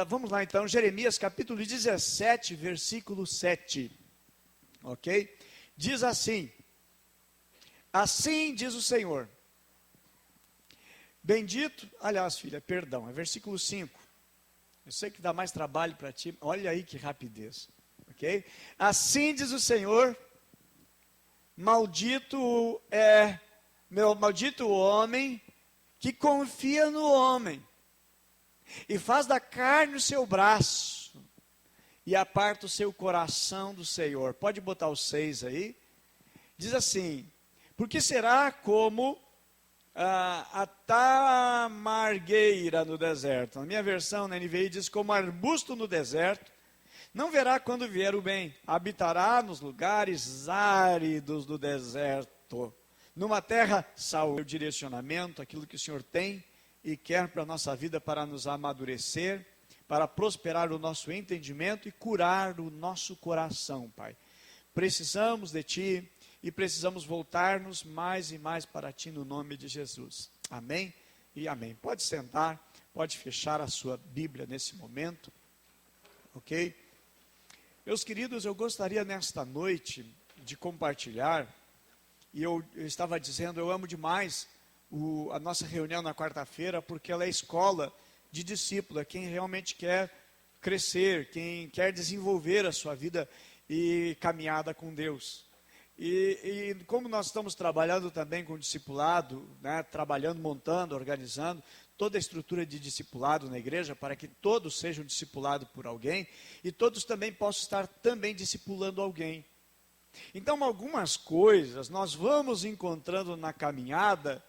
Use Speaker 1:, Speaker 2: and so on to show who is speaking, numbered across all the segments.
Speaker 1: Vamos lá então, Jeremias capítulo 17, versículo 7. Ok? Diz assim: assim diz o Senhor. Bendito, aliás, filha, perdão, é versículo 5. Eu sei que dá mais trabalho para ti, olha aí que rapidez. Ok? Assim diz o Senhor: maldito maldito o homem que confia no homem e faz da carne o seu braço e aparta o seu coração do Senhor. Pode botar o 6 aí. Diz assim: porque será como a tamargueira no deserto. Na minha versão, na NVI, diz como arbusto no deserto. Não verá quando vier o bem. Habitará nos lugares áridos do deserto. Numa terra salva. O direcionamento, aquilo que o Senhor tem e quer para a nossa vida, para nos amadurecer, para prosperar o nosso entendimento e curar o nosso coração, Pai. Precisamos de Ti e precisamos voltar-nos mais e mais para Ti no nome de Jesus. Amém e amém. Pode sentar, pode fechar a sua Bíblia nesse momento, ok? Meus queridos, eu gostaria nesta noite de compartilhar, e eu estava dizendo, eu amo demais a nossa reunião na quarta-feira, porque ela é escola de discípulo, é quem realmente quer crescer, quem quer desenvolver a sua vida e caminhada com Deus. E como nós estamos trabalhando também com discipulado, né, trabalhando, montando, organizando toda a estrutura de discipulado na igreja, para que todos sejam discipulados por alguém, e todos também possam estar também discipulando alguém. Então, algumas coisas nós vamos encontrando na caminhada,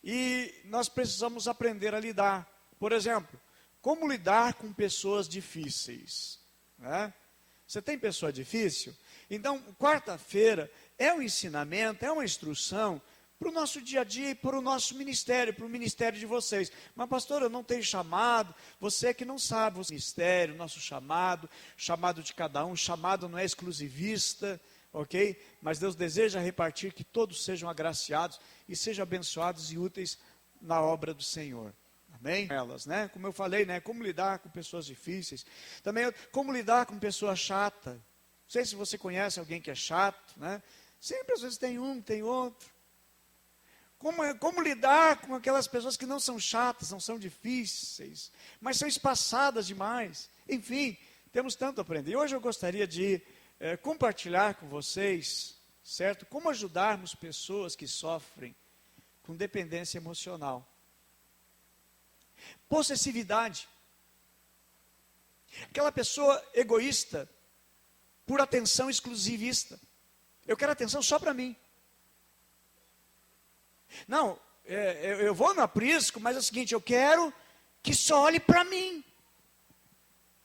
Speaker 1: e nós precisamos aprender a lidar. Por exemplo, como lidar com pessoas difíceis, né? Você tem pessoa difícil? Então, quarta-feira é um ensinamento, é uma instrução para o nosso dia a dia e para o nosso ministério, para o ministério de vocês. Mas, pastor, eu não tenho chamado. Você que não sabe, o ministério, nosso chamado de cada um. Chamado não é exclusivista, ok? Mas Deus deseja repartir que todos sejam agraciados e sejam abençoados e úteis na obra do Senhor. Amém? Elas, né? Como eu falei, né? Como lidar com pessoas difíceis. Também, como lidar com pessoa chata. Não sei se você conhece alguém que é chato, né? Sempre às vezes tem um, tem outro. Como lidar com aquelas pessoas que não são chatas, não são difíceis, mas são espaçadas demais. Enfim, temos tanto a aprender. E hoje eu gostaria de compartilhar com vocês, certo? Como ajudarmos pessoas que sofrem com dependência emocional. Possessividade. Aquela pessoa egoísta, por atenção exclusivista. Eu quero atenção só para mim. Não, eu vou no aprisco, mas é o seguinte, eu quero que só olhe para mim.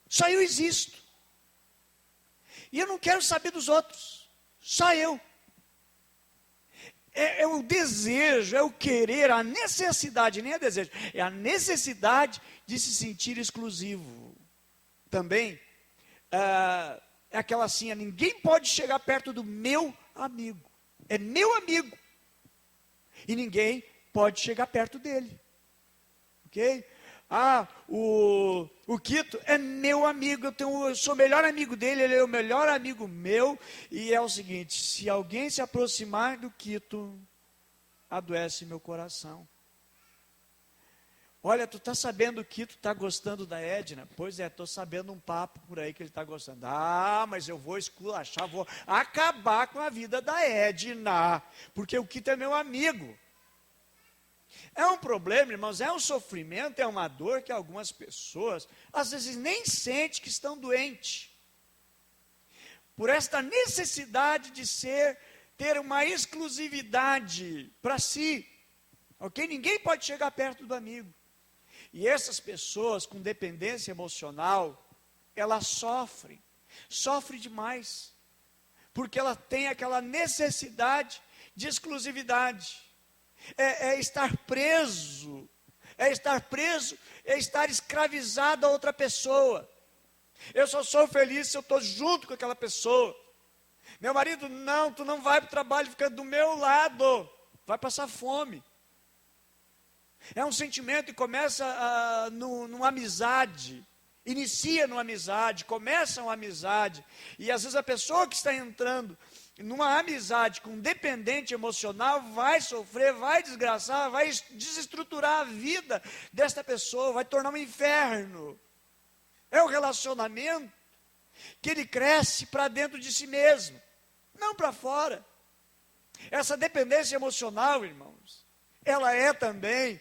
Speaker 1: Só eu existo. E eu não quero saber dos outros, só eu. É o desejo, é o querer, a necessidade, nem é desejo, é a necessidade de se sentir exclusivo. Também, é aquela assim, ninguém pode chegar perto do meu amigo. É meu amigo. E ninguém pode chegar perto dele. Ok? O Quito é meu amigo, eu sou o melhor amigo dele, ele é o melhor amigo meu. E é o seguinte, se alguém se aproximar do Quito, adoece meu coração. Olha, tu está sabendo que tu está gostando da Edna? Pois é, estou sabendo um papo por aí que ele está gostando. Mas eu vou esculachar, vou acabar com a vida da Edna, porque o Quito é meu amigo. É um problema, irmãos, é um sofrimento, é uma dor que algumas pessoas, às vezes, nem sentem que estão doentes. Por esta necessidade de ter uma exclusividade para si. Ok? Ninguém pode chegar perto do amigo. E essas pessoas com dependência emocional, elas sofrem demais, porque ela tem aquela necessidade de exclusividade, é estar preso, é estar escravizado a outra pessoa. Eu só sou feliz se eu estou junto com aquela pessoa. Meu marido, não, tu não vai para o trabalho, fica do meu lado, vai passar fome. É um sentimento que começa numa amizade inicia numa amizade, começa uma amizade, e às vezes a pessoa que está entrando numa amizade com dependente emocional vai sofrer, vai desgraçar, vai desestruturar a vida desta pessoa, vai tornar um inferno. É o relacionamento que ele cresce para dentro de si mesmo, não para fora. Essa dependência emocional, irmãos, ela é também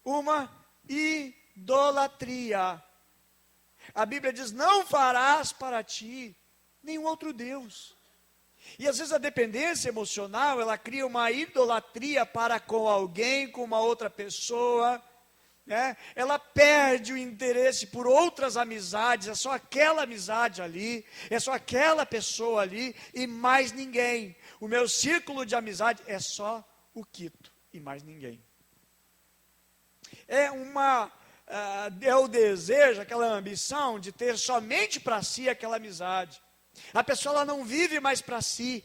Speaker 1: uma idolatria. A Bíblia diz: não farás para ti nenhum outro Deus. E às vezes a dependência emocional, ela cria uma idolatria para com alguém, com uma outra pessoa, né? Ela perde o interesse por outras amizades, é só aquela amizade ali, é só aquela pessoa ali e mais ninguém. O meu círculo de amizade é só o Quito e mais ninguém. É o desejo, aquela ambição de ter somente para si aquela amizade. A pessoa ela não vive mais para si,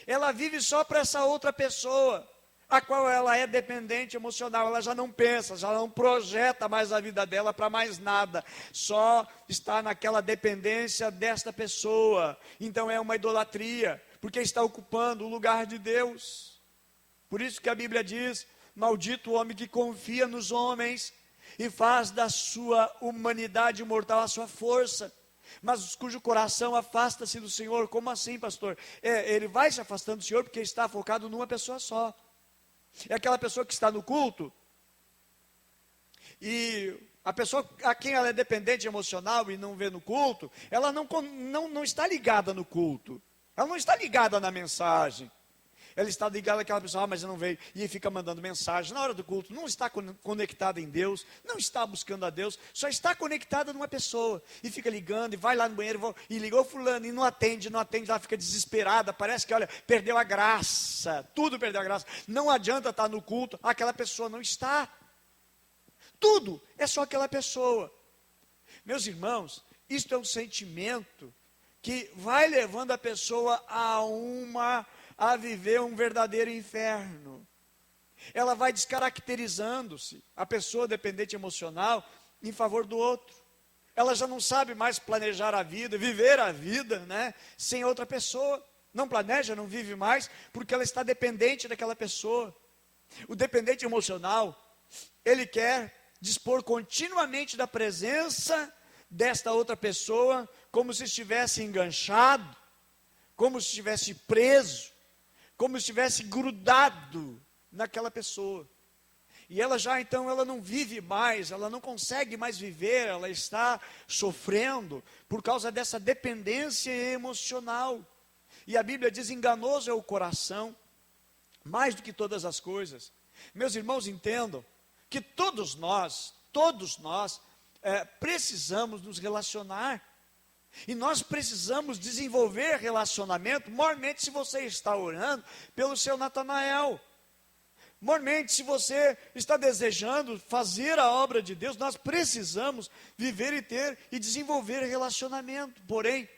Speaker 1: ela vive só para essa outra pessoa, a qual ela é dependente emocional, ela já não pensa, já não projeta mais a vida dela para mais nada, só está naquela dependência desta pessoa. Então é uma idolatria, porque está ocupando o lugar de Deus. Por isso que a Bíblia diz: maldito o homem que confia nos homens e faz da sua humanidade mortal a sua força, mas cujo coração afasta-se do Senhor. Como assim, pastor? Ele vai se afastando do Senhor porque está focado numa pessoa só. É aquela pessoa que está no culto, e a pessoa a quem ela é dependente emocional e não vê no culto, ela não está ligada no culto, ela não está ligada na mensagem. Ela está ligada àquela pessoa: mas eu não veio, e fica mandando mensagem na hora do culto, não está conectada em Deus, não está buscando a Deus, só está conectada numa pessoa, e fica ligando, e vai lá no banheiro, e ligou fulano, e não atende, ela fica desesperada, parece que, olha, perdeu a graça, tudo perdeu a graça, não adianta estar no culto, aquela pessoa não está, tudo é só aquela pessoa. Meus irmãos, isto é um sentimento que vai levando a pessoa a viver um verdadeiro inferno. Ela vai descaracterizando-se, a pessoa dependente emocional, em favor do outro. Ela já não sabe mais planejar a vida, viver a vida, né, sem outra pessoa. Não planeja, não vive mais, porque ela está dependente daquela pessoa. O dependente emocional, ele quer dispor continuamente da presença desta outra pessoa, como se estivesse enganchado, como se estivesse preso, como se estivesse grudado naquela pessoa. E ela já então, ela não vive mais, ela não consegue mais viver, ela está sofrendo por causa dessa dependência emocional. E a Bíblia diz: enganoso é o coração, mais do que todas as coisas. Meus irmãos, entendam que todos nós precisamos nos relacionar. E nós precisamos desenvolver relacionamento, mormente se você está orando pelo seu Natanael. Mormente se você está desejando fazer a obra de Deus, nós precisamos viver e ter e desenvolver relacionamento. Porém,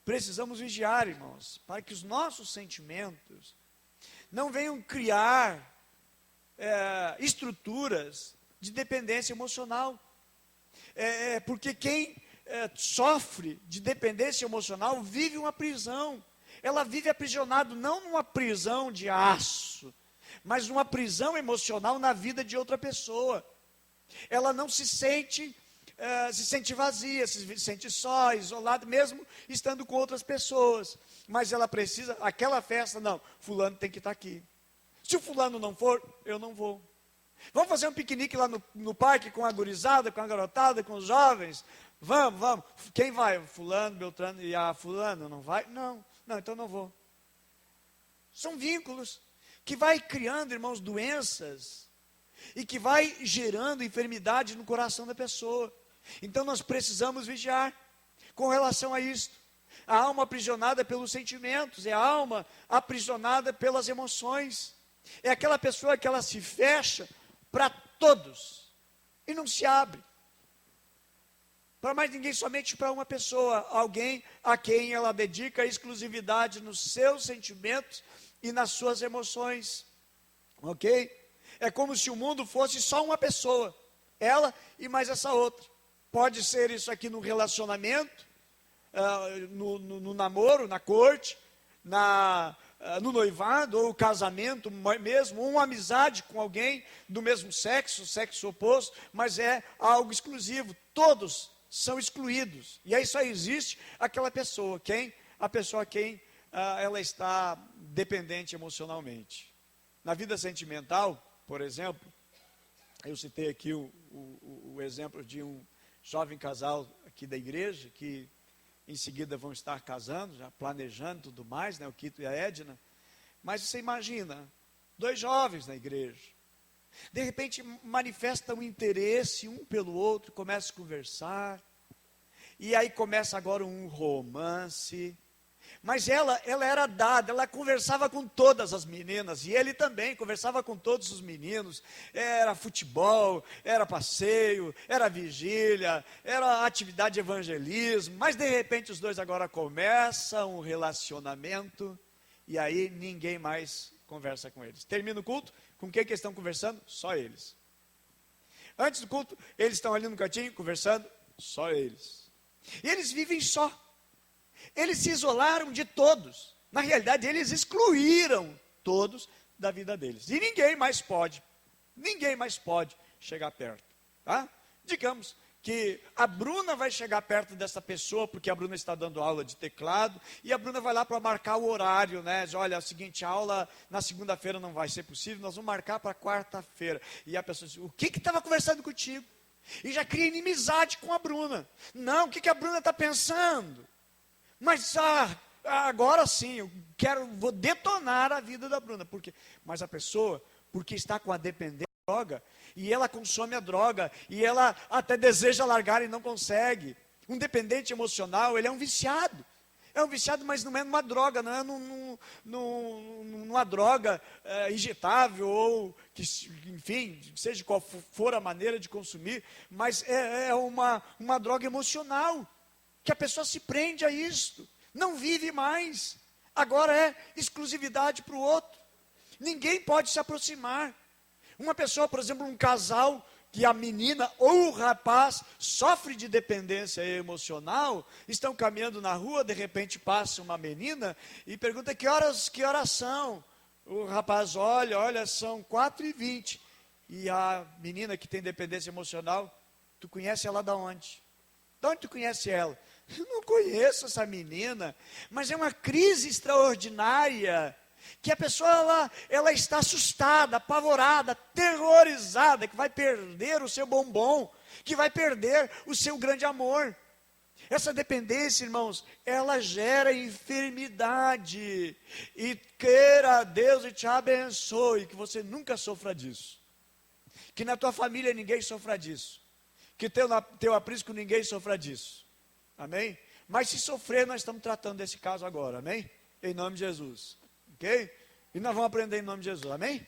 Speaker 1: precisamos vigiar, irmãos, para que os nossos sentimentos não venham criar estruturas de dependência emocional. Porque quem sofre de dependência emocional vive uma prisão. Ela vive aprisionado não numa prisão de aço, mas numa prisão emocional na vida de outra pessoa. Ela não se sente vazia, se sente só, isolada, mesmo estando com outras pessoas. Mas ela precisa, aquela festa, não, fulano tem que estar aqui. Se o fulano não for, eu não vou. Vamos fazer um piquenique lá no parque com a gurizada, com a garotada, com os jovens? Vamos. Quem vai? Fulano, Beltrano e a fulano, não vai? Não, então não vou. São vínculos que vai criando, irmãos, doenças e que vai gerando enfermidade no coração da pessoa. Então nós precisamos vigiar com relação a isto. A alma aprisionada pelos sentimentos, é a alma aprisionada pelas emoções. É aquela pessoa que ela se fecha para todos e não se abre para mais ninguém, somente para uma pessoa, alguém a quem ela dedica exclusividade nos seus sentimentos e nas suas emoções, ok? É como se o mundo fosse só uma pessoa, ela e mais essa outra. pode ser isso aqui no relacionamento, no namoro, na corte, no noivado, ou casamento mesmo, ou uma amizade com alguém do mesmo sexo, sexo oposto, mas é algo exclusivo. Todos são excluídos. E aí só existe aquela pessoa, a pessoa a quem ela está dependente emocionalmente. Na vida sentimental, por exemplo, eu citei aqui o exemplo de um jovem casal aqui da igreja, que em seguida vão estar casando, já planejando tudo mais, né, o Quito e a Edna. Mas você imagina, 2 jovens na igreja, de repente manifestam um interesse um pelo outro, começam a conversar, e aí começa agora um romance. Mas ela era dada, ela conversava com todas as meninas, e ele também conversava com todos os meninos. Era futebol, era passeio, era vigília, era atividade de evangelismo. Mas de repente os dois agora começam um relacionamento, e aí ninguém mais conversa com eles. Termina o culto, com quem que eles estão conversando? Só eles. Antes do culto, eles estão ali no cantinho conversando, só eles. E eles vivem só. Eles se isolaram de todos. Na realidade, eles excluíram todos da vida deles. E ninguém mais pode chegar perto. Tá? Digamos que a Bruna vai chegar perto dessa pessoa, porque a Bruna está dando aula de teclado, e a Bruna vai lá para marcar o horário, né? Diz, olha, a seguinte, a aula na segunda-feira não vai ser possível, nós vamos marcar para quarta-feira. E a pessoa diz, o que estava conversando contigo? E já cria inimizade com a Bruna. Não, o que a Bruna está pensando? Mas agora sim, vou detonar a vida da Bruna. Por quê? Mas a pessoa, porque está com a dependência da droga, e ela consome a droga, e ela até deseja largar e não consegue. Um dependente emocional, ele é um viciado. É um viciado, mas não é numa droga, não é numa droga injetável, ou, que, enfim, seja qual for a maneira de consumir, mas é uma droga emocional, que a pessoa se prende a isto, não vive mais, agora é exclusividade para o outro, ninguém pode se aproximar. Uma pessoa, por exemplo, um casal, que a menina ou o rapaz sofre de dependência emocional, estão caminhando na rua, de repente passa uma menina e pergunta que horas são. O rapaz olha, são 4h20, e a menina que tem dependência emocional, tu conhece ela da onde? De onde tu conhece ela? Eu não conheço essa menina, mas é uma crise extraordinária, que a pessoa ela está assustada, apavorada, aterrorizada, que vai perder o seu bombom, que vai perder o seu grande amor. Essa dependência, irmãos, ela gera enfermidade, e queira Deus e te abençoe, que você nunca sofra disso, que na tua família ninguém sofra disso, que teu aprisco ninguém sofra disso. Amém? Mas se sofrer, nós estamos tratando desse caso agora, amém? Em nome de Jesus, ok? E nós vamos aprender em nome de Jesus, amém?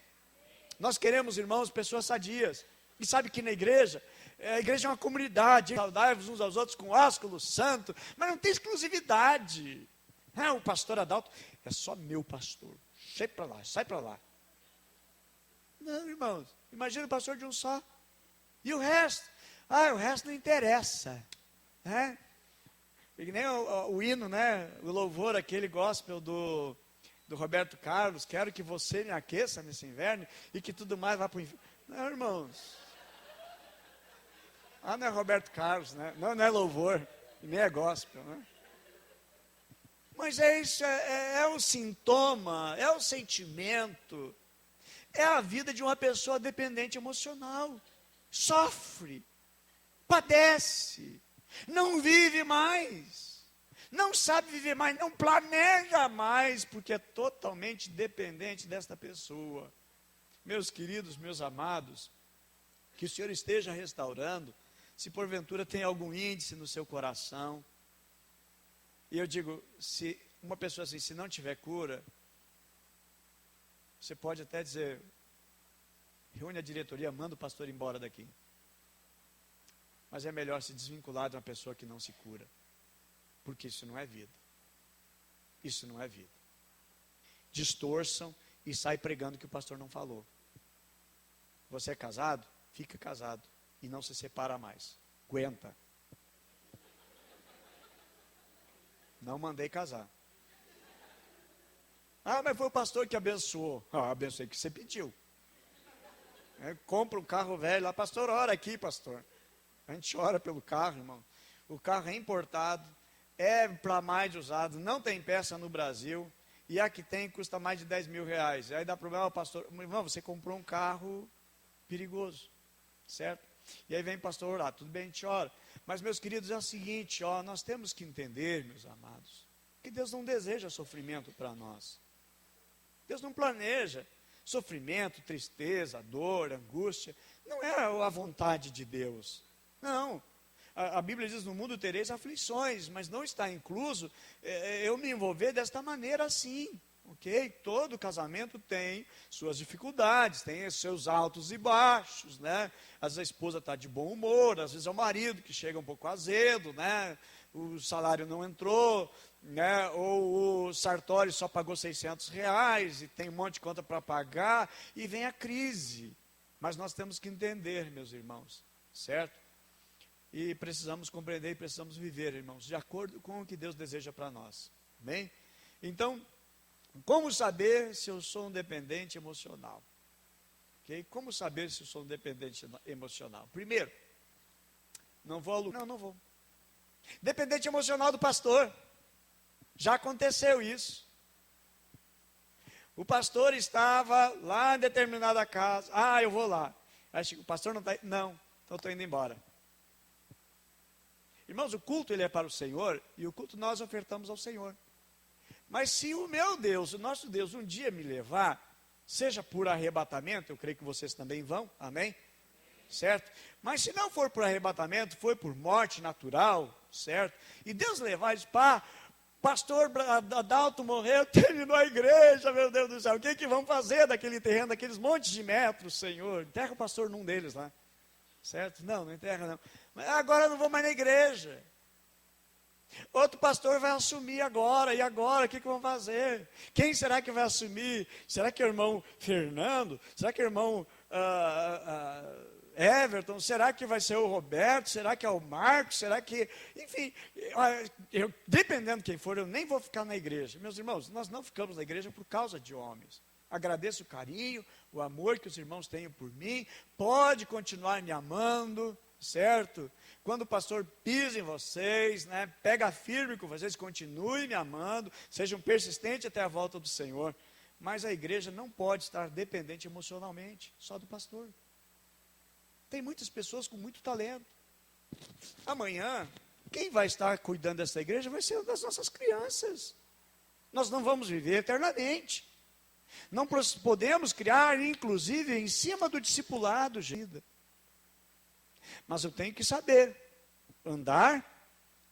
Speaker 1: Nós queremos, irmãos, pessoas sadias. E sabe que na igreja, a igreja é uma comunidade, saudai-vos uns aos outros com ósculo santo, mas não tem exclusividade. O pastor Adalto é só meu pastor, sai para lá. Não, irmãos, imagina o pastor de um só. E o resto? O resto não interessa, né? E nem o hino, né? O louvor, aquele gospel do Roberto Carlos, quero que você me aqueça nesse inverno e que tudo mais vá para o inferno. Não, irmãos. Não é Roberto Carlos, né? Não é louvor, nem é gospel, né? Mas é isso, é o sintoma, é o sentimento, é a vida de uma pessoa dependente emocional. Sofre, padece, não vive mais, não sabe viver mais, não planeja mais, porque é totalmente dependente desta pessoa. Meus queridos, meus amados, que o Senhor esteja restaurando, se porventura tem algum índice no seu coração. E eu digo, se uma pessoa assim, se não tiver cura, você pode até dizer, reúne a diretoria, manda o pastor embora daqui. Mas é melhor se desvincular de uma pessoa que não se cura, porque isso não é vida. Isso não é vida. Distorçam e sai pregando que o pastor não falou. Você é casado? Fica casado e não se separa mais. Aguenta, Não mandei casar. Ah, mas foi o pastor que abençoou. Ah, abençoei que você pediu. Compra um carro velho lá, pastor, ora aqui, pastor. A gente ora pelo carro, irmão. O carro é importado, é para mais de usado, não tem peça no Brasil, e a que tem custa mais de 10 mil reais. Aí dá problema, pastor, irmão, você comprou um carro perigoso, certo? E aí vem o pastor orar, tudo bem, a gente ora. Mas, meus queridos, é o seguinte, ó, nós temos que entender, meus amados, que Deus não deseja sofrimento para nós. Deus não planeja sofrimento, tristeza, dor, angústia. Não é a vontade de Deus. Não. A Bíblia diz, no mundo tereis aflições, mas não está incluso eu me envolver desta maneira assim. Ok? Todo casamento tem suas dificuldades, tem seus altos e baixos, né? Às vezes a esposa está de bom humor, às vezes é o marido que chega um pouco azedo, né? O salário não entrou, né? Ou o Sartori só pagou R$ 600 e tem um monte de conta para pagar, e vem a crise. Mas nós temos que entender, meus irmãos, certo? E precisamos compreender e precisamos viver, irmãos, de acordo com o que Deus deseja para nós. Amém? Então, como saber se eu sou um dependente emocional? Okay? Como saber se eu sou um dependente emocional? Primeiro, não vou. Dependente emocional do pastor. Já aconteceu isso. O pastor estava lá em determinada casa. Ah, eu vou lá. Acho que o pastor não está. Não, então estou indo embora. Irmãos, o culto ele é para o Senhor, e o culto nós ofertamos ao Senhor. Mas se o meu Deus, o nosso Deus, um dia me levar, seja por arrebatamento, eu creio que vocês também vão, amém? Certo? Mas se não for por arrebatamento, for por morte natural, certo? E Deus levar isso para pastor Adalto morreu, terminou a igreja, meu Deus do céu, o que vão fazer daquele terreno, daqueles montes de metros, Senhor? Enterra o pastor num deles lá, certo? Não enterra não. Mas agora eu não vou mais na igreja. Outro pastor vai assumir agora, e agora, o que vão fazer? Quem será que vai assumir? Será que é o irmão Fernando? Será que é o irmão Everton? Será que vai ser o Roberto? Será que é o Marcos? Será que... Enfim, dependendo de quem for, eu nem vou ficar na igreja. Meus irmãos, nós não ficamos na igreja por causa de homens. Agradeço o carinho, o amor que os irmãos têm por mim. Pode continuar me amando, certo? Quando o pastor pisa em vocês, né, pega firme com vocês, continue me amando, sejam persistentes até a volta do Senhor. Mas a igreja não pode estar dependente emocionalmente, só do pastor. Tem muitas pessoas com muito talento. Amanhã, quem vai estar cuidando dessa igreja vai ser uma das nossas crianças. Nós não vamos viver eternamente. Não podemos criar, inclusive, em cima do discipulado, vida. Mas eu tenho que saber andar,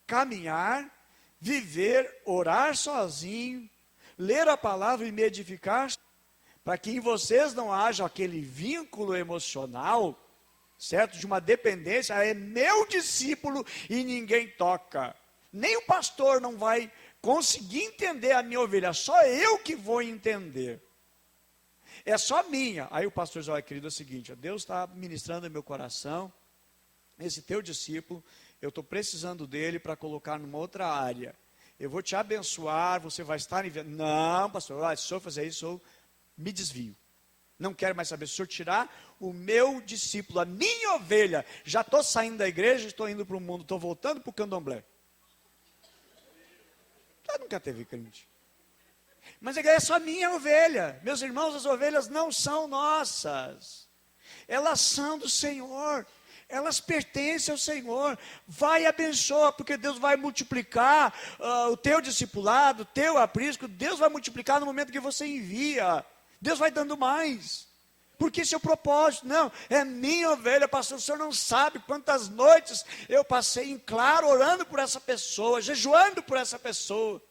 Speaker 1: caminhar, viver, orar sozinho, ler a palavra e me edificar, para que em vocês não haja aquele vínculo emocional, certo? De uma dependência, é meu discípulo e ninguém toca. Nem o pastor não vai conseguir entender a minha ovelha, só eu que vou entender. É só minha. Aí o pastor diz, olha querido, é o seguinte, Deus está ministrando no meu coração, esse teu discípulo, eu estou precisando dele para colocar numa outra área. Eu vou te abençoar, você vai estar enviando. Não, pastor, olha, se o senhor fizer isso, eu me desvio. Não quero mais saber. Se o senhor tirar o meu discípulo, a minha ovelha, já estou saindo da igreja, estou indo para o mundo, estou voltando para o candomblé. Já nunca teve crente. Mas é só minha ovelha. Meus irmãos, as ovelhas não são nossas. Elas são do Senhor. Elas pertencem ao Senhor. Vai e abençoa, porque Deus vai multiplicar o teu discipulado, o teu aprisco. Deus vai multiplicar no momento que você envia. Deus vai dando mais. Porque esse é o propósito. Não, é minha ovelha, pastor. O senhor não sabe quantas noites eu passei em claro orando por essa pessoa, jejuando por essa pessoa.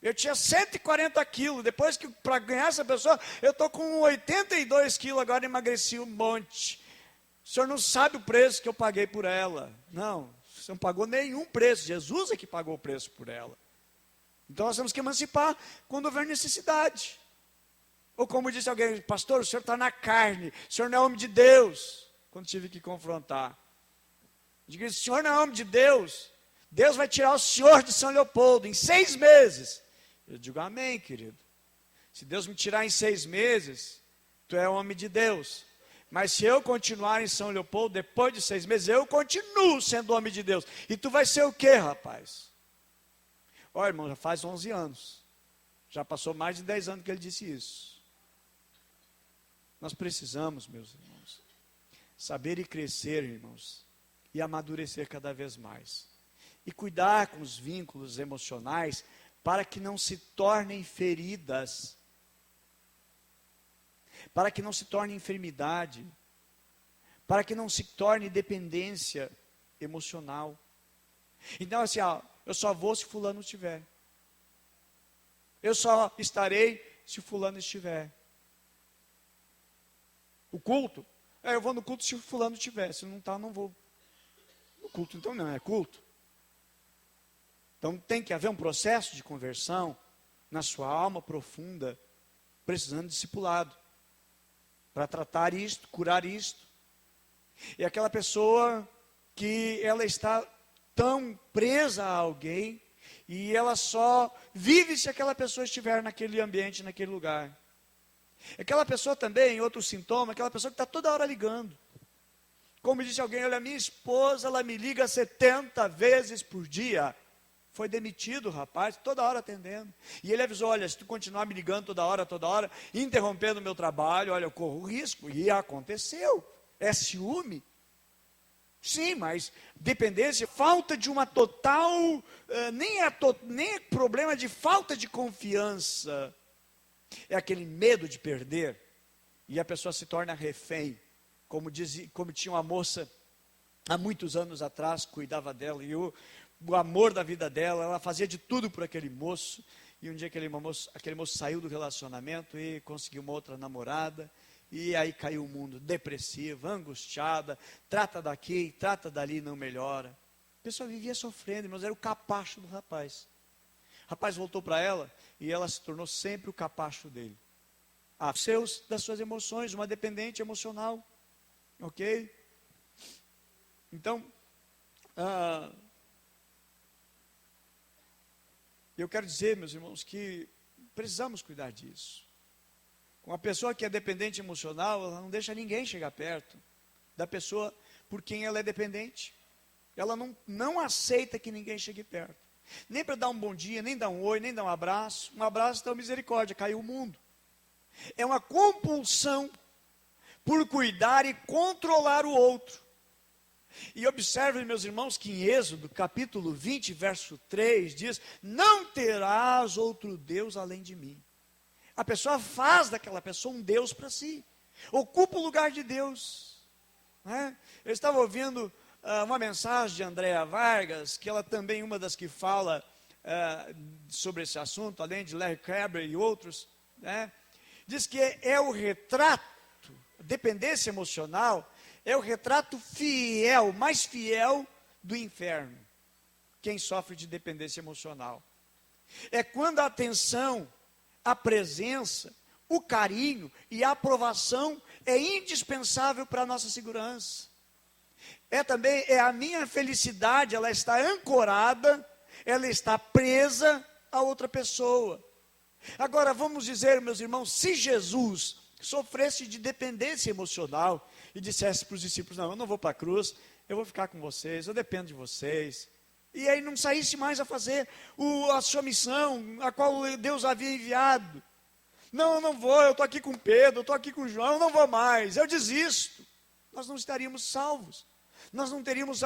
Speaker 1: Eu tinha 140 quilos. Depois que, para ganhar essa pessoa, eu estou com 82 quilos. Agora emagreci um monte. O senhor não sabe o preço que eu paguei por ela. Não, você não pagou nenhum preço. Jesus é que pagou o preço por ela. Então nós temos que emancipar quando houver necessidade. Ou como disse alguém, pastor, o senhor está na carne. O senhor não é homem de Deus. Quando tive que confrontar. Digo, o senhor não é homem de Deus. Deus vai tirar o senhor de São Leopoldo em 6 meses. Eu digo, amém, querido. Se Deus me tirar em 6 meses, tu é homem de Deus. Mas se eu continuar em São Leopoldo, depois de 6 meses, eu continuo sendo homem de Deus. E tu vai ser o quê, rapaz? Olha, irmão, já faz 11 anos. Já passou mais de 10 anos que ele disse isso. Nós precisamos, meus irmãos, saber e crescer, irmãos, e amadurecer cada vez mais. E cuidar com os vínculos emocionais para que não se tornem feridas, para que não se torne enfermidade, para que não se torne dependência emocional. Então, assim, eu só vou se fulano estiver. Eu só estarei se fulano estiver. O culto, eu vou no culto se fulano estiver. Se não está, não vou. O culto, então, não é culto. Então, tem que haver um processo de conversão na sua alma profunda, precisando de discipulado, para tratar isto, curar isto. E aquela pessoa que ela está tão presa a alguém, e ela só vive se aquela pessoa estiver naquele ambiente, naquele lugar. Aquela pessoa também, outro sintoma, aquela pessoa que está toda hora ligando. Como disse alguém, olha, minha esposa, ela me liga 70 vezes por dia. Foi demitido o rapaz, toda hora atendendo. E ele avisou, olha, se tu continuar me ligando toda hora, interrompendo o meu trabalho, olha, eu corro risco. E aconteceu. É ciúme. Sim, mas dependência, falta de uma total, nem é problema de falta de confiança. É aquele medo de perder. E a pessoa se torna refém. Como tinha uma moça, há muitos anos atrás, cuidava dela. E o amor da vida dela, ela fazia de tudo por aquele moço. E um dia aquele moço saiu do relacionamento e conseguiu uma outra namorada. E aí caiu o mundo, depressiva, angustiada, trata daqui, trata dali, não melhora. A pessoa vivia sofrendo, mas era o capacho do rapaz. O rapaz voltou para ela e ela se tornou sempre o capacho dele. Das suas emoções, uma dependente emocional. Ok? Então, eu quero dizer, meus irmãos, que precisamos cuidar disso. Uma pessoa que é dependente emocional, ela não deixa ninguém chegar perto da pessoa por quem ela é dependente. Ela não aceita que ninguém chegue perto. Nem para dar um bom dia, nem dar um oi, nem dar um abraço. Um abraço, então, misericórdia, caiu o mundo. É uma compulsão por cuidar e controlar o outro. E observem, meus irmãos, que em Êxodo, capítulo 20, verso 3, diz, não terás outro Deus além de mim. A pessoa faz daquela pessoa um Deus para si. Ocupa o lugar de Deus. Né? Eu estava ouvindo uma mensagem de Andréa Vargas, que ela também é uma das que fala sobre esse assunto, além de Larry Crabb e outros. Né? Diz que é o retrato, dependência emocional, é o retrato fiel, mais fiel do inferno. Quem sofre de dependência emocional. É quando a atenção, a presença, o carinho e a aprovação é indispensável para a nossa segurança. É a minha felicidade, ela está ancorada, ela está presa a outra pessoa. Agora, vamos dizer, meus irmãos, se Jesus sofresse de dependência emocional e dissesse para os discípulos, não, eu não vou para a cruz, eu vou ficar com vocês, eu dependo de vocês. E aí não saísse mais a fazer a sua missão, a qual Deus havia enviado. Não, eu não vou, eu estou aqui com Pedro, eu estou aqui com João, eu não vou mais, eu desisto. Nós não estaríamos salvos. Nós não teríamos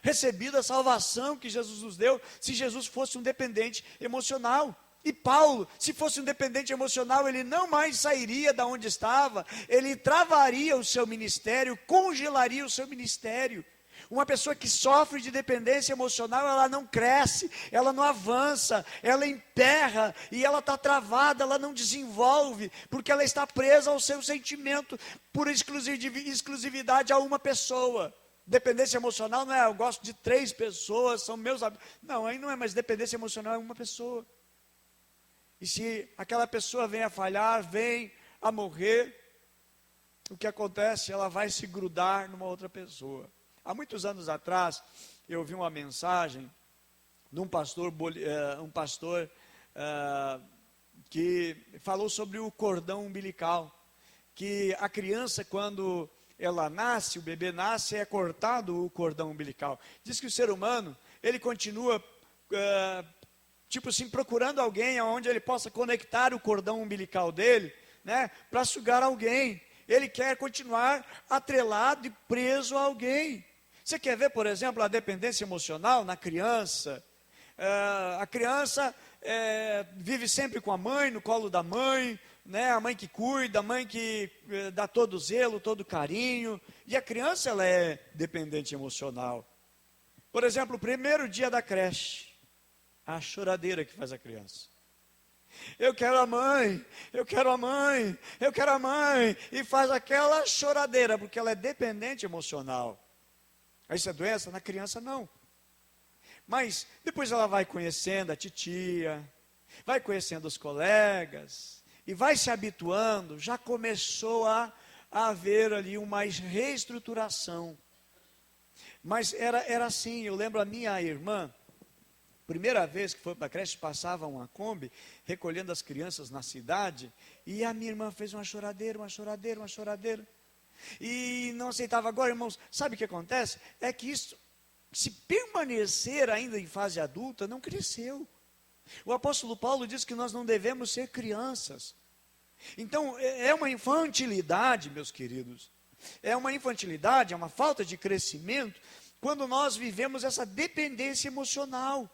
Speaker 1: recebido a salvação que Jesus nos deu, se Jesus fosse um dependente emocional. E Paulo, se fosse um dependente emocional, ele não mais sairia da onde estava, ele travaria o seu ministério, congelaria o seu ministério. Uma pessoa que sofre de dependência emocional, ela não cresce, ela não avança, ela emperra e ela está travada, ela não desenvolve, porque ela está presa ao seu sentimento por exclusividade a uma pessoa. Dependência emocional não é, eu gosto de 3 pessoas, são meus amigos. Não, aí não é mais dependência emocional, é uma pessoa. E se aquela pessoa vem a falhar, vem a morrer, o que acontece? Ela vai se grudar numa outra pessoa. Há muitos anos atrás, eu vi uma mensagem de um pastor, que falou sobre o cordão umbilical, que a criança, quando ela nasce, o bebê nasce, é cortado o cordão umbilical. Diz que o ser humano, ele continua, tipo assim, procurando alguém onde ele possa conectar o cordão umbilical dele, né, para sugar alguém. Ele quer continuar atrelado e preso a alguém. Você quer ver, por exemplo, a dependência emocional na criança? A criança vive sempre com a mãe, no colo da mãe, né? A mãe que cuida, a mãe que dá todo o zelo, todo o carinho. E a criança, ela é dependente emocional. Por exemplo, o primeiro dia da creche, a choradeira que faz a criança. Eu quero a mãe, eu quero a mãe, eu quero a mãe. E faz aquela choradeira, porque ela é dependente emocional. Isso é doença? Na criança, não. Mas depois ela vai conhecendo a titia, vai conhecendo os colegas, e vai se habituando, já começou a haver ali uma reestruturação. Mas era assim, eu lembro a minha irmã, primeira vez que foi para a creche, passava uma Kombi, recolhendo as crianças na cidade, e a minha irmã fez uma choradeira, uma choradeira, uma choradeira, e não aceitava. Agora, irmãos, sabe o que acontece? É que isso, se permanecer ainda em fase adulta, não cresceu. O apóstolo Paulo diz que nós não devemos ser crianças. Então, é uma infantilidade, meus queridos. É uma infantilidade, é uma falta de crescimento, quando nós vivemos essa dependência emocional.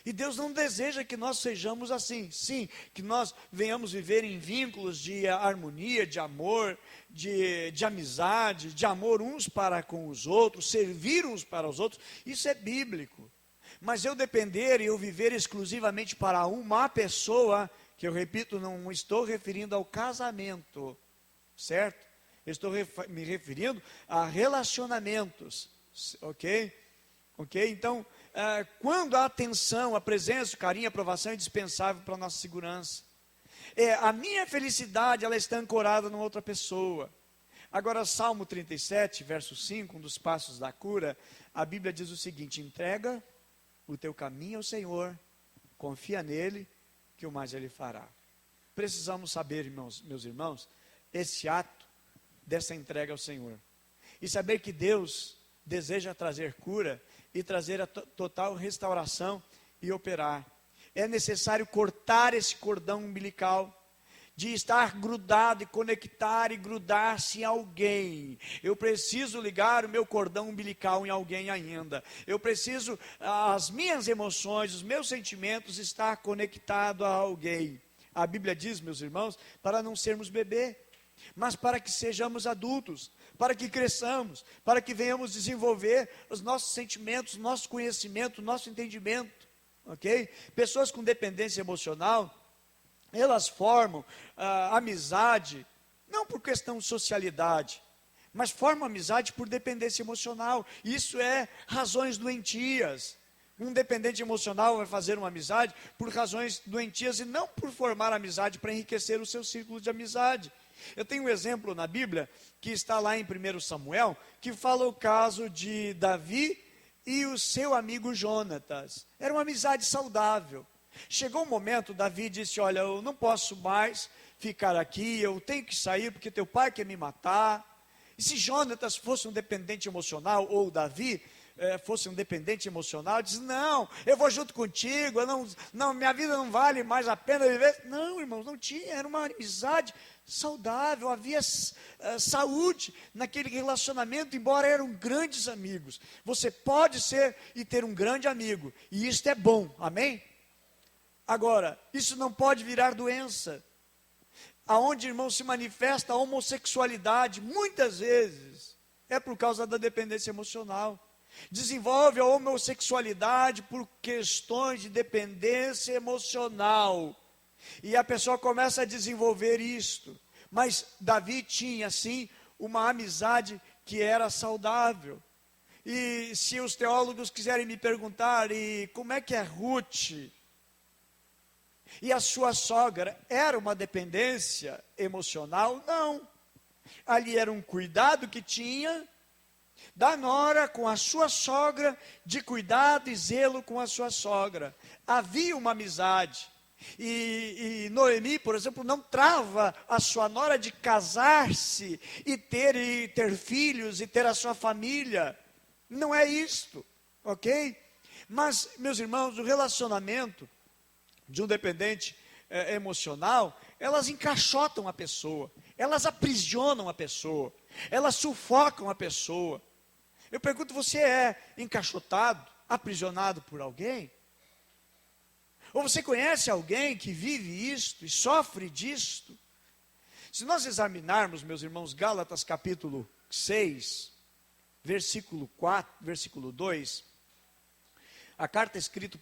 Speaker 1: E Deus não deseja que nós sejamos assim. Sim, que nós venhamos viver em vínculos de harmonia, de amor, de amizade, de amor uns para com os outros, servir uns para os outros. Isso é bíblico. Mas eu depender e eu viver exclusivamente para uma pessoa, que eu repito, não estou referindo ao casamento, certo? Eu estou me referindo a relacionamentos, ok? Ok? Então, quando a atenção, a presença, o carinho, a aprovação é indispensável para a nossa segurança. A minha felicidade, ela está ancorada numa outra pessoa. Agora, Salmo 37, verso 5, um dos passos da cura, a Bíblia diz o seguinte: entrega o teu caminho ao Senhor, confia nele, que o mais ele fará. Precisamos saber, meus irmãos, esse ato dessa entrega ao Senhor. E saber que Deus deseja trazer cura e trazer a total restauração e operar. É necessário cortar esse cordão umbilical, de estar grudado e conectar e grudar-se em alguém. Eu preciso ligar o meu cordão umbilical em alguém ainda. Eu preciso, as minhas emoções, os meus sentimentos, estar conectado a alguém. A Bíblia diz, meus irmãos, para não sermos bebê, mas para que sejamos adultos, para que cresçamos, para que venhamos desenvolver os nossos sentimentos, nosso conhecimento, nosso entendimento, ok? Pessoas com dependência emocional, elas formam amizade, não por questão de socialidade, mas formam amizade por dependência emocional. Isso é razões doentias. Um dependente emocional vai fazer uma amizade por razões doentias e não por formar amizade para enriquecer o seu círculo de amizade. Eu tenho um exemplo na Bíblia, que está lá em 1 Samuel, que fala o caso de Davi e o seu amigo Jonatas. Era uma amizade saudável. Chegou um momento, Davi disse: olha, eu não posso mais ficar aqui, eu tenho que sair porque teu pai quer me matar. E se Jonatas fosse um dependente emocional, ou Davi fosse um dependente emocional, diz: não, eu vou junto contigo, não, minha vida não vale mais a pena viver. Não, irmãos, não tinha, era uma amizade saudável, havia saúde naquele relacionamento, embora eram grandes amigos. Você pode ser e ter um grande amigo, e isto é bom, amém? Agora, isso não pode virar doença. Aonde, irmão, se manifesta a homossexualidade, muitas vezes, é por causa da dependência emocional. Desenvolve a homossexualidade por questões de dependência emocional. E a pessoa começa a desenvolver isto. Mas Davi tinha, sim, uma amizade que era saudável. E se os teólogos quiserem me perguntar, e como é que é Ruth? E a sua sogra, era uma dependência emocional? Não. Ali era um cuidado que tinha, da nora com a sua sogra, de cuidado e zelo com a sua sogra. Havia uma amizade. E Noemi, por exemplo, não trava a sua nora de casar-se e ter filhos e ter a sua família. Não é isto, ok? Mas, meus irmãos, o relacionamento de um dependente emocional, elas encaixotam a pessoa, elas aprisionam a pessoa, elas sufocam a pessoa. Eu pergunto, você é encaixotado, aprisionado por alguém? Ou você conhece alguém que vive isto e sofre disto? Se nós examinarmos, meus irmãos, Gálatas capítulo 6, versículo 4, versículo 2, a carta escrita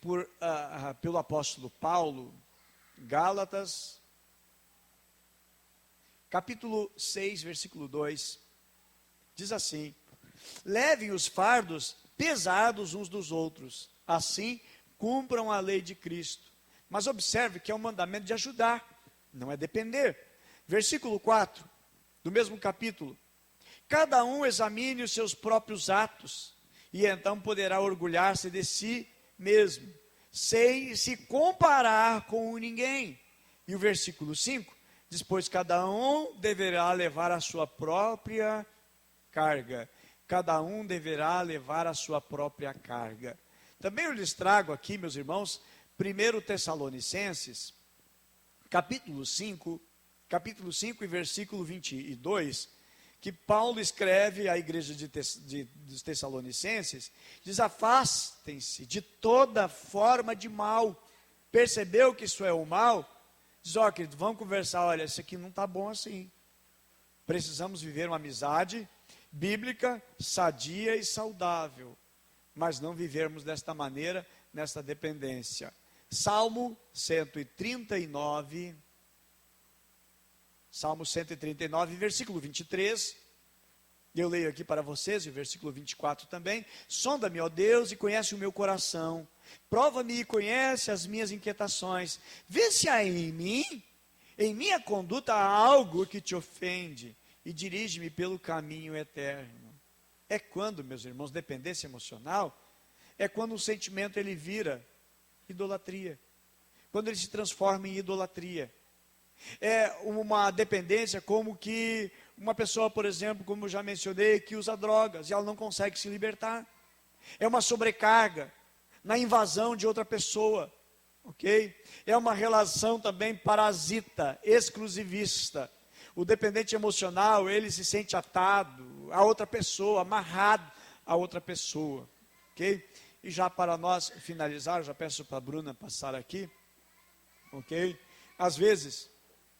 Speaker 1: pelo apóstolo Paulo, Gálatas, capítulo 6, versículo 2, diz assim: levem os fardos pesados uns dos outros, assim cumpram a lei de Cristo. Mas observe que é um mandamento de ajudar, não é depender. Versículo 4, do mesmo capítulo: cada um examine os seus próprios atos, e então poderá orgulhar-se de si mesmo, sem se comparar com ninguém. E o versículo 5 diz: pois cada um deverá levar a sua própria carga. Cada um deverá levar a sua própria carga. Também eu lhes trago aqui, meus irmãos, 1 Tessalonicenses, capítulo 5 e versículo 22, que Paulo escreve à igreja dos Tessalonicenses, diz: afastem-se de toda forma de mal. Percebeu que isso é o mal? Diz: ó, querido, vamos conversar, olha, isso aqui não está bom assim. Precisamos viver uma amizade bíblica, sadia e saudável, mas não vivermos desta maneira, nesta dependência. Salmo 139, versículo 23, eu leio aqui para vocês, e o versículo 24 também: sonda-me, ó Deus, e conhece o meu coração, prova-me e conhece as minhas inquietações, vê se há em minha conduta há algo que te ofende, e dirige-me pelo caminho eterno. É quando, meus irmãos, dependência emocional, é quando o sentimento ele vira idolatria, quando ele se transforma em idolatria. É uma dependência como que uma pessoa, por exemplo, como eu já mencionei, que usa drogas e ela não consegue se libertar. É uma sobrecarga na invasão de outra pessoa, ok? É uma relação também parasita, exclusivista. O dependente emocional, ele se sente atado a outra pessoa, amarrado a outra pessoa, ok? E já para nós finalizar, já peço para a Bruna passar aqui, ok? Às vezes,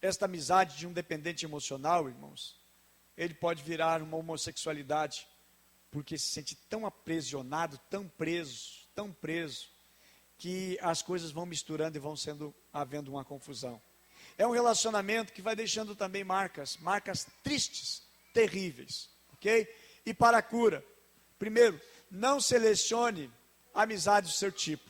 Speaker 1: esta amizade de um dependente emocional, irmãos, ele pode virar uma homossexualidade, porque se sente tão aprisionado, tão preso, que as coisas vão misturando e vão havendo uma confusão. É um relacionamento que vai deixando também marcas tristes, terríveis, ok? E para a cura, primeiro, não selecione amizades do seu tipo.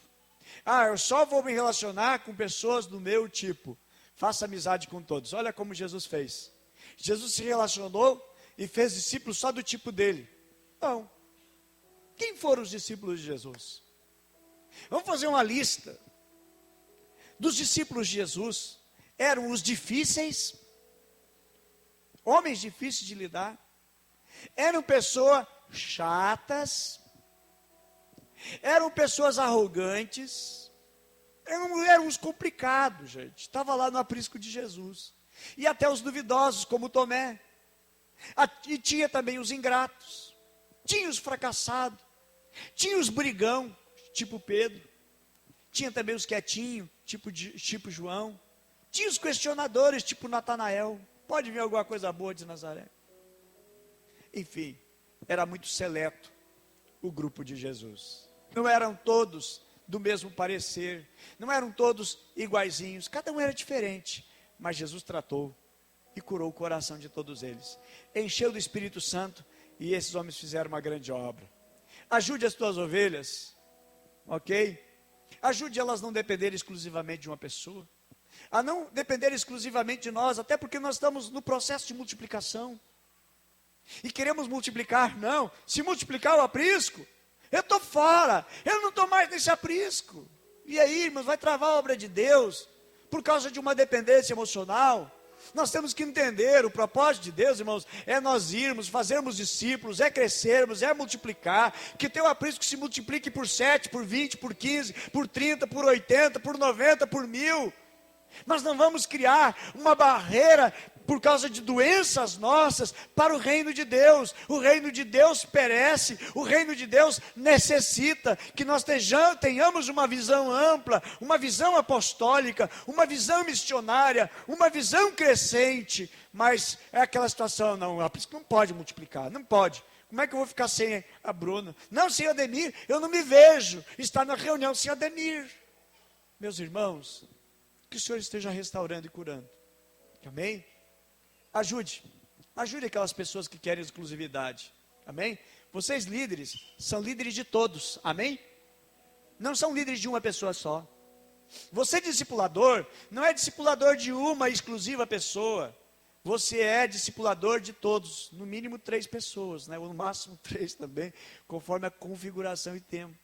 Speaker 1: Eu só vou me relacionar com pessoas do meu tipo. Faça amizade com todos. Olha como Jesus fez. Jesus se relacionou e fez discípulos só do tipo dele. Não. Quem foram os discípulos de Jesus? Vamos fazer uma lista dos discípulos de Jesus. Eram os difíceis, homens difíceis de lidar, eram pessoas chatas, eram pessoas arrogantes, eram os complicados, gente. Estava lá no aprisco de Jesus. E até os duvidosos, como Tomé. E tinha também os ingratos, tinha os fracassados, tinha os brigão, tipo Pedro, tinha também os quietinhos, tipo João. Tinha os questionadores, tipo Natanael. Pode vir alguma coisa boa de Nazaré? Enfim, era muito seleto o grupo de Jesus. Não eram todos do mesmo parecer, não eram todos iguaizinhos, cada um era diferente. Mas Jesus tratou e curou o coração de todos eles. Encheu do Espírito Santo e esses homens fizeram uma grande obra. Ajude as tuas ovelhas, ok? Ajude elas a não dependerem exclusivamente de uma pessoa, a não depender exclusivamente de nós, até porque nós estamos no processo de multiplicação. E queremos multiplicar, não. Se multiplicar o aprisco, eu estou fora, eu não estou mais nesse aprisco. E aí, irmãos, vai travar a obra de Deus, por causa de uma dependência emocional. Nós temos que entender, o propósito de Deus, irmãos, é nós irmos, fazermos discípulos, é crescermos, é multiplicar, que teu aprisco se multiplique por 7, por 20, por 15, por 30, por 80, por 90, por 1000. Nós não vamos criar uma barreira por causa de doenças nossas para o reino de Deus. O reino de Deus perece, o reino de Deus necessita que nós tenhamos uma visão ampla, uma visão apostólica, uma visão missionária, uma visão crescente. Mas é aquela situação, não pode multiplicar, não pode. Como é que eu vou ficar sem a Bruna? Não, sem Ademir, eu não me vejo estar na reunião sem Ademir. Meus irmãos, que o Senhor esteja restaurando e curando. Amém? Ajude aquelas pessoas que querem exclusividade. Amém? Vocês líderes, são líderes de todos. Amém? Não são líderes de uma pessoa só. Você discipulador, não é discipulador de uma exclusiva pessoa. Você é discipulador de todos, no mínimo 3 pessoas, né? Ou no máximo 3 também, conforme a configuração e tempo.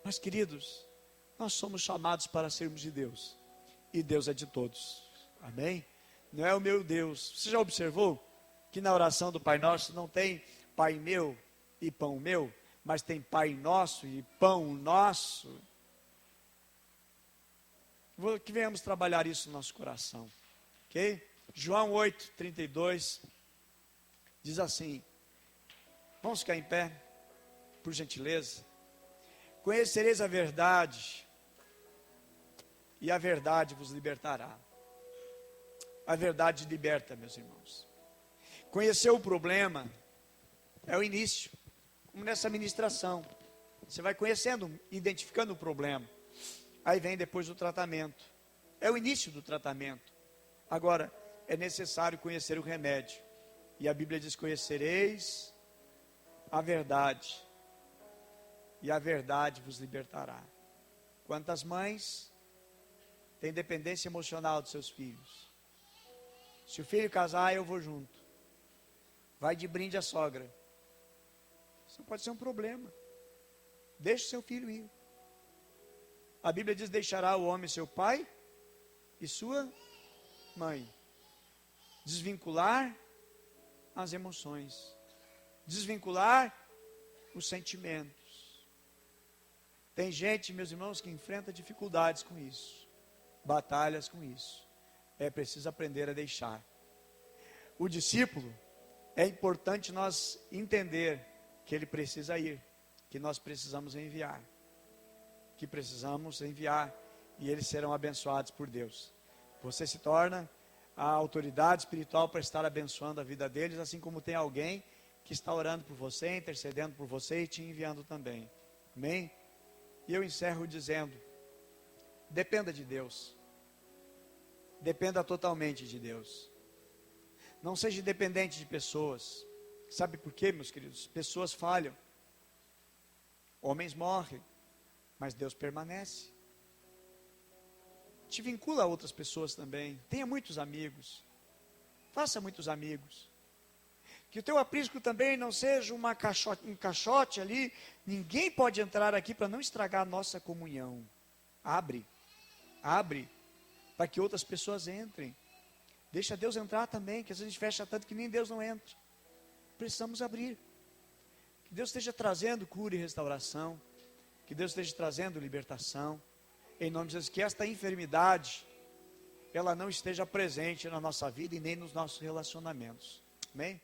Speaker 1: Mas queridos, nós somos chamados para sermos de Deus. E Deus é de todos. Amém? Não é o meu Deus. Você já observou que na oração do Pai Nosso não tem Pai meu e pão meu, mas tem Pai nosso e pão nosso? Que venhamos trabalhar isso no nosso coração. Ok? João 8:32 diz assim. Vamos ficar em pé, por gentileza. Conhecereis a verdade, e a verdade vos libertará. A verdade liberta, meus irmãos. Conhecer o problema é o início, como nessa ministração. Você vai conhecendo, identificando o problema. Aí vem depois o tratamento. É o início do tratamento. Agora, é necessário conhecer o remédio. E a Bíblia diz: conhecereis a verdade, e a verdade vos libertará. Quantas mães têm dependência emocional dos seus filhos? Se o filho casar, eu vou junto. Vai de brinde à sogra. Isso pode ser um problema. Deixe o seu filho ir. A Bíblia diz: deixará o homem seu pai e sua mãe. Desvincular as emoções. Desvincular os sentimentos. Tem gente, meus irmãos, que enfrenta dificuldades com isso. Batalhas com isso. É preciso aprender a deixar. O discípulo, é importante nós entender que ele precisa ir, que nós precisamos enviar. Que precisamos enviar e eles serão abençoados por Deus. Você se torna a autoridade espiritual para estar abençoando a vida deles, assim como tem alguém que está orando por você, intercedendo por você e te enviando também. Amém? E eu encerro dizendo: dependa de Deus. Dependa totalmente de Deus. Não seja dependente de pessoas. Sabe por quê, meus queridos? Pessoas falham. Homens morrem. Mas Deus permanece. Te vincula a outras pessoas também. Tenha muitos amigos. Faça muitos amigos. Que o teu aprisco também não seja um caixote ali. Ninguém pode entrar aqui para não estragar a nossa comunhão. Abre. Para que outras pessoas entrem. Deixa Deus entrar também, que às vezes a gente fecha tanto que nem Deus não entra. Precisamos abrir. Que Deus esteja trazendo cura e restauração. Que Deus esteja trazendo libertação. Em nome de Jesus, que esta enfermidade, ela não esteja presente na nossa vida e nem nos nossos relacionamentos. Amém?